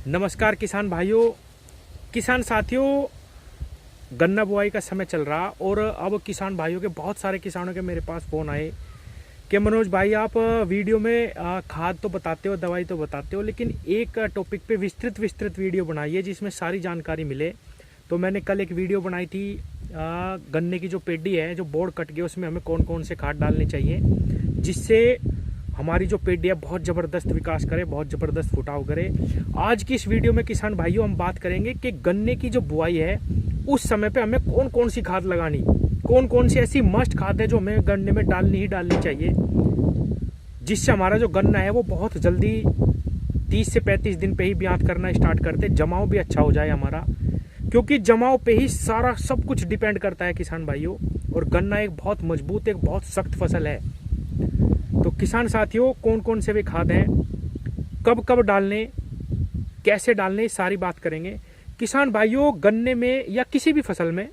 नमस्कार किसान भाइयों, किसान साथियों। गन्ना बुआई का समय चल रहा और अब किसान भाइयों के बहुत सारे किसानों के मेरे पास फ़ोन आए कि मनोज भाई आप वीडियो में खाद तो बताते हो, दवाई तो बताते हो, लेकिन एक टॉपिक पे विस्तृत वीडियो बनाइए जिसमें सारी जानकारी मिले। तो मैंने कल एक वीडियो बनाई थी, गन्ने की जो पेडी है, जो बोर्ड कट गया, उसमें हमें कौन कौन से खाद डालने चाहिए जिससे हमारी जो पेड़ी है बहुत ज़बरदस्त विकास करे, बहुत ज़बरदस्त फुटाव करे। आज की इस वीडियो में किसान भाइयों हम बात करेंगे कि गन्ने की जो बुआई है उस समय पे हमें कौन कौन सी खाद लगानी, कौन कौन सी ऐसी मस्ट खाद है जो हमें गन्ने में डालनी चाहिए, जिससे हमारा जो गन्ना है वो बहुत जल्दी 30 से 35 दिन पे ही ब्यात करना स्टार्ट करते, जमाव भी अच्छा हो जाए हमारा, क्योंकि जमाव पे ही सारा सब कुछ डिपेंड करता है किसान भाइयों। और गन्ना एक बहुत मजबूत, एक बहुत सख्त फसल है। तो किसान साथियों, कौन कौन से वे खाद हैं, कब कब डालने, कैसे डालने, सारी बात करेंगे। किसान भाइयों, गन्ने में या किसी भी फसल में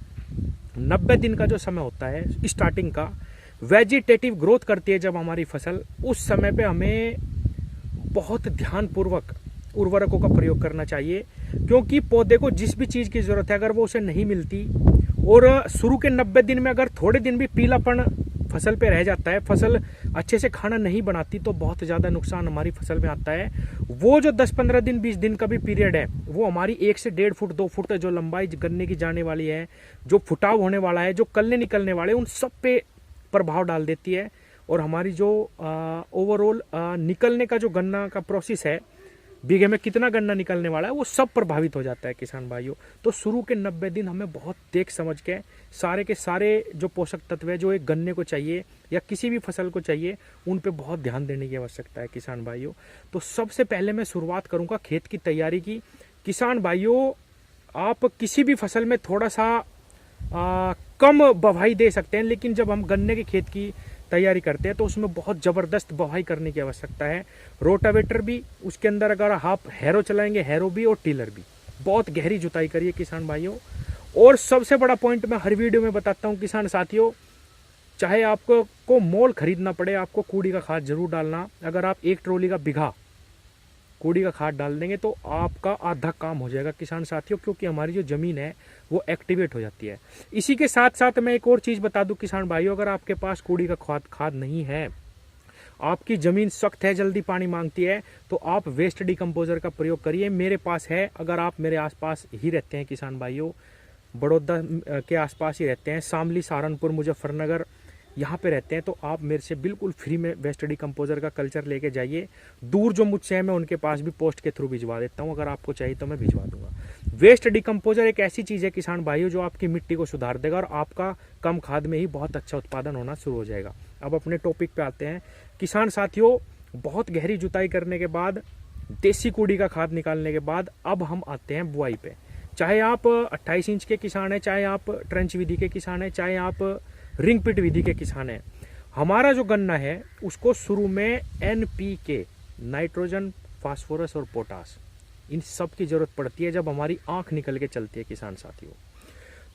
90 दिन का जो समय होता है स्टार्टिंग का, वेजिटेटिव ग्रोथ करती है जब हमारी फसल, उस समय पे हमें बहुत ध्यानपूर्वक उर्वरकों का प्रयोग करना चाहिए, क्योंकि पौधे को जिस भी चीज़ की ज़रूरत है अगर वो उसे नहीं मिलती और शुरू के 90 दिन में अगर थोड़े दिन भी पीलापन फसल पे रह जाता है, फसल अच्छे से खाना नहीं बनाती, तो बहुत ज़्यादा नुकसान हमारी फसल में आता है। वो जो 10-15 दिन 20 दिन का भी पीरियड है, वो हमारी 1 से 1.5 फुट 2 फुट जो लंबाई गन्ने की जाने वाली है, जो फुटाव होने वाला है, जो कल्ले निकलने वाले, उन सब पे प्रभाव डाल देती है। और हमारी जो ओवरऑल निकलने का जो गन्ना का प्रोसेस है, बीघे में कितना गन्ना निकलने वाला है, वो सब प्रभावित हो जाता है किसान भाइयों। तो शुरू के 90 दिन हमें बहुत देख समझ के सारे के सारे जो पोषक तत्व है जो एक गन्ने को चाहिए या किसी भी फसल को चाहिए, उन पे बहुत ध्यान देने की आवश्यकता है किसान भाइयों। तो सबसे पहले मैं शुरुआत करूंगा खेत की तैयारी की। किसान भाइयों, आप किसी भी फसल में थोड़ा सा कम बवाई दे सकते हैं, लेकिन जब हम गन्ने के खेत की तैयारी करते हैं तो उसमें बहुत ज़बरदस्त बवाई करने की आवश्यकता है। रोटावेटर भी, उसके अंदर अगर आप हैरो चलाएंगे, हैरो भी और टिलर भी, बहुत गहरी जुताई करिए किसान भाइयों। और सबसे बड़ा पॉइंट मैं हर वीडियो में बताता हूँ किसान साथियों, चाहे आपको मोल खरीदना पड़े, आपको कूड़ी का खाद जरूर डालना। अगर आप 1 ट्रॉली का बीघा कूड़ी का खाद डाल देंगे तो आपका आधा काम हो जाएगा किसान साथियों, क्योंकि हमारी जो ज़मीन है वो एक्टिवेट हो जाती है। इसी के साथ साथ मैं एक और चीज़ बता दूं किसान भाइयों, अगर आपके पास कूड़ी का खाद नहीं है, आपकी ज़मीन सख्त है, जल्दी पानी मांगती है, तो आप वेस्ट डिकम्पोजर का प्रयोग करिए। मेरे पास है, अगर आप मेरे आसपास ही रहते हैं किसान भाइयों, बड़ौदा के आसपास ही रहते हैं, शामली, सहारनपुर, मुजफ्फरनगर, यहाँ पे रहते हैं, तो आप मेरे से बिल्कुल फ्री में वेस्ट डिकम्पोजर का कल्चर लेके जाइए। दूर जो मुझसे है मैं उनके पास भी पोस्ट के थ्रू भिजवा देता हूँ, अगर आपको चाहिए तो मैं भिजवा दूंगा। वेस्ट डिकम्पोजर एक ऐसी चीज़ है किसान भाइयों जो आपकी मिट्टी को सुधार देगा और आपका कम खाद में ही बहुत अच्छा उत्पादन होना शुरू हो जाएगा। अब अपने टॉपिक पे आते हैं किसान साथियों। बहुत गहरी जुताई करने के बाद, देसी कूड़ी का खाद निकालने के बाद, अब हम आते हैं बुआई पे। चाहे आप 28 इंच के किसान हैं, चाहे आप ट्रेंच विधि के किसान हैं, चाहे आप रिंग पिट विधि के किसान हैं, हमारा जो गन्ना है उसको शुरू में NPK, नाइट्रोजन, फास्फोरस और पोटास, इन सब की जरूरत पड़ती है जब हमारी आंख निकल के चलती है किसान साथियों।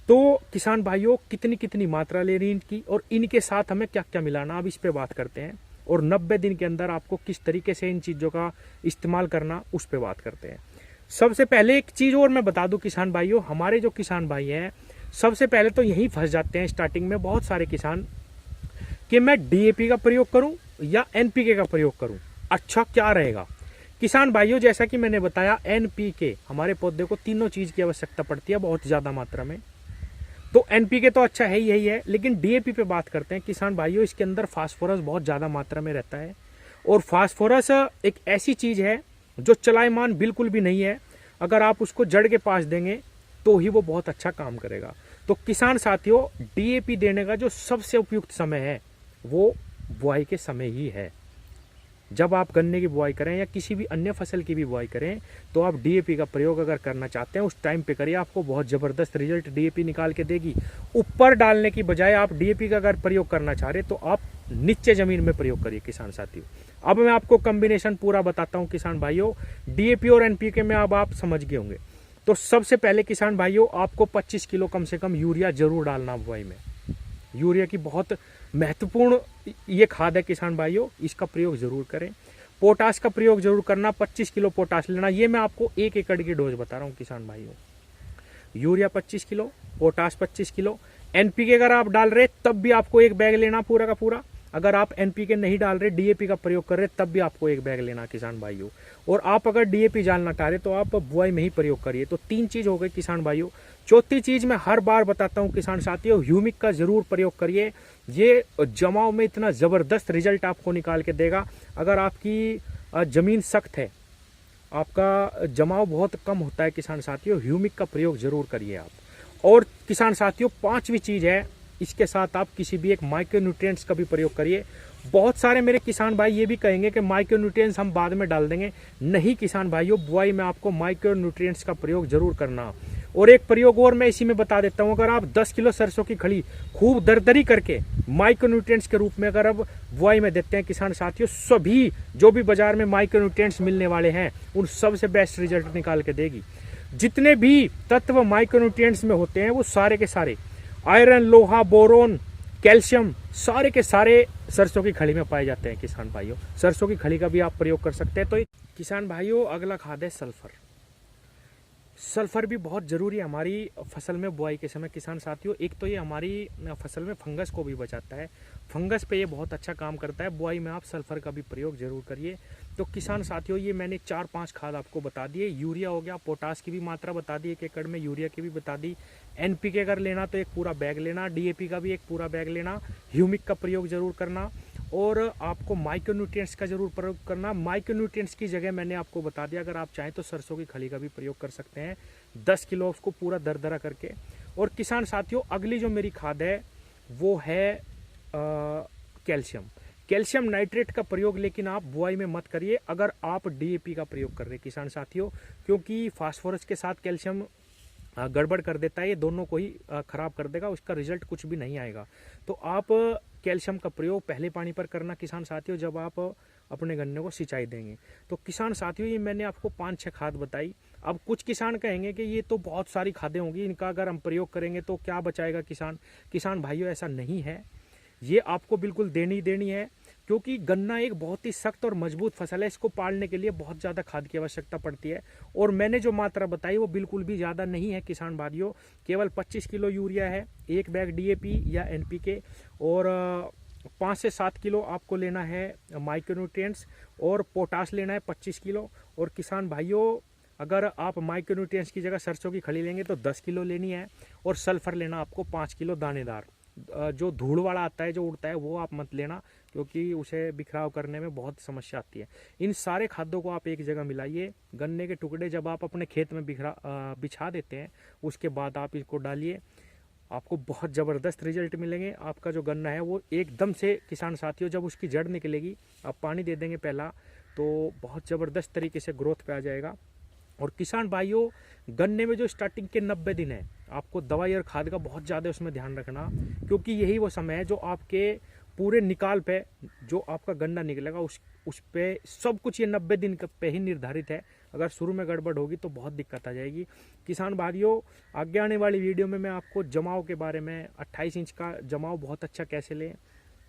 तो किसान भाइयों, कितनी कितनी मात्रा ले रही इनकी और इनके साथ हमें क्या क्या मिलाना, अब इस पे बात करते हैं। और 90 दिन के अंदर आपको किस तरीके से इन चीज़ों का इस्तेमाल करना, उस पर बात करते हैं। सबसे पहले एक चीज़ और मैं बता दूं किसान भाइयों, हमारे जो किसान भाई हैं सबसे पहले तो यही फंस जाते हैं स्टार्टिंग में बहुत सारे किसान, कि मैं DAP का प्रयोग करूं या NPK का प्रयोग करूं, अच्छा क्या रहेगा। किसान भाइयों, जैसा कि मैंने बताया, NPK हमारे पौधे को तीनों चीज़ की आवश्यकता पड़ती है बहुत ज़्यादा मात्रा में, तो NPK तो अच्छा है, यही है। लेकिन DAP पे बात करते हैं किसान भाइयों, इसके अंदर फास्फोरस बहुत ज़्यादा मात्रा में रहता है, और फास्फोरस एक ऐसी चीज़ है जो चलायमान बिल्कुल भी नहीं है। अगर आप उसको जड़ के पास देंगे तो ही वो बहुत अच्छा काम करेगा। तो किसान साथियों, DAP देने का जो सबसे उपयुक्त समय है वो बुआई के समय ही है। जब आप गन्ने की बुआई करें या किसी भी अन्य फसल की भी बुआई करें, तो आप DAP का प्रयोग अगर करना चाहते हैं उस टाइम पे करिए, आपको बहुत ज़बरदस्त रिजल्ट DAP निकाल के देगी। ऊपर डालने की बजाय आप DAP का अगर प्रयोग करना चाह रहे तो आप नीचे ज़मीन में प्रयोग करिए किसान साथियों। अब मैं आपको कॉम्बिनेशन पूरा बताता हूँ किसान भाइयों, DAP और NPK में अब आप समझ गए होंगे। तो सबसे पहले किसान भाइयों, आपको 25 किलो कम से कम यूरिया जरूर डालना बुआई में। यूरिया की बहुत महत्वपूर्ण ये खाद है किसान भाइयों, इसका प्रयोग जरूर करें। पोटाश का प्रयोग जरूर करना, 25 किलो पोटाश लेना। ये मैं आपको 1 एकड़ की डोज बता रहा हूँ किसान भाइयों। Urea 25 kilo, potash 25 kilo. NPK अगर आप डाल रहे तब भी आपको 1 बैग लेना पूरा का पूरा। अगर आप एनपीके नहीं डाल रहे, डीएपी का प्रयोग कर रहे, तब भी आपको 1 बैग लेना किसान भाइयों। और आप अगर डीएपी डालना चाह रहे तो आप बुआई में ही प्रयोग करिए। तो 3 चीज हो गई किसान भाइयों। चौथी चीज मैं हर बार बताता हूँ किसान साथियों, ह्यूमिक का जरूर प्रयोग करिए। ये जमाव में इतना जबरदस्त रिजल्ट आपको निकाल के देगा। अगर आपकी जमीन सख्त है, आपका जमाव बहुत कम होता है किसान साथियों, ह्यूमिक का प्रयोग जरूर करिए आप। और किसान साथियों 5वीं चीज है, इसके साथ आप किसी भी एक माइक्रो न्यूट्रिएंट्स का भी प्रयोग करिए। बहुत सारे मेरे किसान भाई ये भी कहेंगे कि माइक्रो न्यूट्रिएंट्स हम बाद में डाल देंगे। नहीं किसान भाइयों, बुआई में आपको माइक्रो न्यूट्रिएंट्स का प्रयोग जरूर करना। और एक प्रयोग और मैं इसी में बता देता हूं, अगर आप 10 किलो सरसों की खली खूब दरदरी करके माइक्रो न्यूट्रिएंट्स के रूप में अगर अब बुआई में देते हैं किसान साथियों, सभी जो भी बाजार में माइक्रो न्यूट्रिएंट्स मिलने वाले हैं उन सबसे बेस्ट रिजल्ट निकाल के देगी। जितने भी तत्व माइक्रो न्यूट्रिएंट्स में होते हैं वो सारे के सारे आयरन, लोहा, बोरोन, कैल्शियम सारे के सारे सरसों की खली में पाए जाते हैं किसान भाइयों। सरसों की खली का भी आप प्रयोग कर सकते हैं। तो किसान भाइयों अगला खाद है सल्फर। सल्फर भी बहुत जरूरी है हमारी फसल में बुआई के समय किसान साथियों। एक तो ये हमारी फसल में फंगस को भी बचाता है, फंगस पे ये बहुत अच्छा काम करता है। बुआई में आप सल्फर का भी प्रयोग जरूर करिए। तो किसान साथियों ये मैंने 4-5 खाद आपको बता दिए। यूरिया हो गया, पोटाश की भी मात्रा बता दी 1 एकड़ में, यूरिया की भी बता दी। एनपीके अगर लेना तो 1 पूरा बैग लेना, डीएपी का भी 1 पूरा बैग लेना, ह्यूमिक का प्रयोग जरूर करना। और आपको माइक्रो न्यूट्रिएंट्स का जरूर प्रयोग करना। माइक्रो न्यूट्रिएंट्स की जगह मैंने आपको बता दिया, अगर आप चाहें तो सरसों की खली का भी प्रयोग कर सकते हैं, 10 किलो उसको पूरा दरदरा करके। और किसान साथियों अगली जो मेरी खाद है वो है कैल्शियम। कैल्शियम नाइट्रेट का प्रयोग लेकिन आप बुआई में मत करिए अगर आप डीएपी का प्रयोग कर रहे हैं किसान साथियों, क्योंकि फास्फोरस के साथ कैल्शियम गड़बड़ कर देता है, ये दोनों को ही खराब कर देगा, उसका रिजल्ट कुछ भी नहीं आएगा। तो आप कैल्शियम का प्रयोग पहले पानी पर करना किसान साथियों, जब आप अपने गन्ने को सिंचाई देंगे। तो किसान साथियों ये मैंने आपको 5-6 खाद बताई। अब कुछ किसान कहेंगे कि ये तो बहुत सारी खादें होंगी, इनका अगर हम प्रयोग करेंगे तो क्या बचाएगा किसान। किसान भाइयों ऐसा नहीं है, ये आपको बिल्कुल देनी है, क्योंकि गन्ना एक बहुत ही सख्त और मजबूत फसल है। इसको पालने के लिए बहुत ज़्यादा खाद की आवश्यकता पड़ती है। और मैंने जो मात्रा बताई वो बिल्कुल भी ज़्यादा नहीं है किसान भाइयों, केवल 25 किलो यूरिया है, 1 बैग डीएपी या एनपीके, और 5 से 7 किलो आपको लेना है माइक्रो न्यूट्रिएंट्स, और पोटाश लेना है 25 किलो। और किसान भाइयों अगर आप माइक्रो न्यूट्रिएंट्स की जगह सरसों की खली लेंगे तो 10 किलो लेनी है। और सल्फर लेना आपको 5 किलो दानेदार, जो धूल वाला आता है जो उड़ता है वो आप मत लेना, क्योंकि उसे बिखराव करने में बहुत समस्या आती है। इन सारे खाद्यों को आप एक जगह मिलाइए। गन्ने के टुकड़े जब आप अपने खेत में बिछा देते हैं उसके बाद आप इसको डालिए, आपको बहुत ज़बरदस्त रिजल्ट मिलेंगे। आपका जो गन्ना है वो एकदम से किसान साथियों जब उसकी जड़ निकलेगी, आप पानी दे देंगे पहला, तो बहुत ज़बरदस्त तरीके से ग्रोथ पे आ जाएगा। और किसान भाइयों गन्ने में जो स्टार्टिंग के 90 दिन है, आपको दवाई और खाद का बहुत ज़्यादा उसमें ध्यान रखना, क्योंकि यही वो समय है जो आपके पूरे निकाल पे जो आपका गन्ना निकलेगा उस पे सब कुछ ये 90 दिन पे ही निर्धारित है। अगर शुरू में गड़बड़ होगी तो बहुत दिक्कत आ जाएगी। किसान भाइयों आगे आने वाली वीडियो में मैं आपको जमाव के बारे में, 28 इंच का जमाव बहुत अच्छा कैसे लें,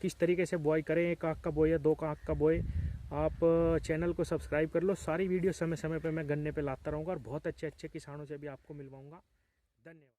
किस तरीके से बुआई करें, 1 आँख का बोए या 2 आँख का बोए। आप चैनल को सब्सक्राइब कर लो, सारी वीडियो समय समय पे मैं गन्ने पे लाता रहूँगा और बहुत अच्छे किसानों से भी आपको मिलवाऊंगा। धन्यवाद।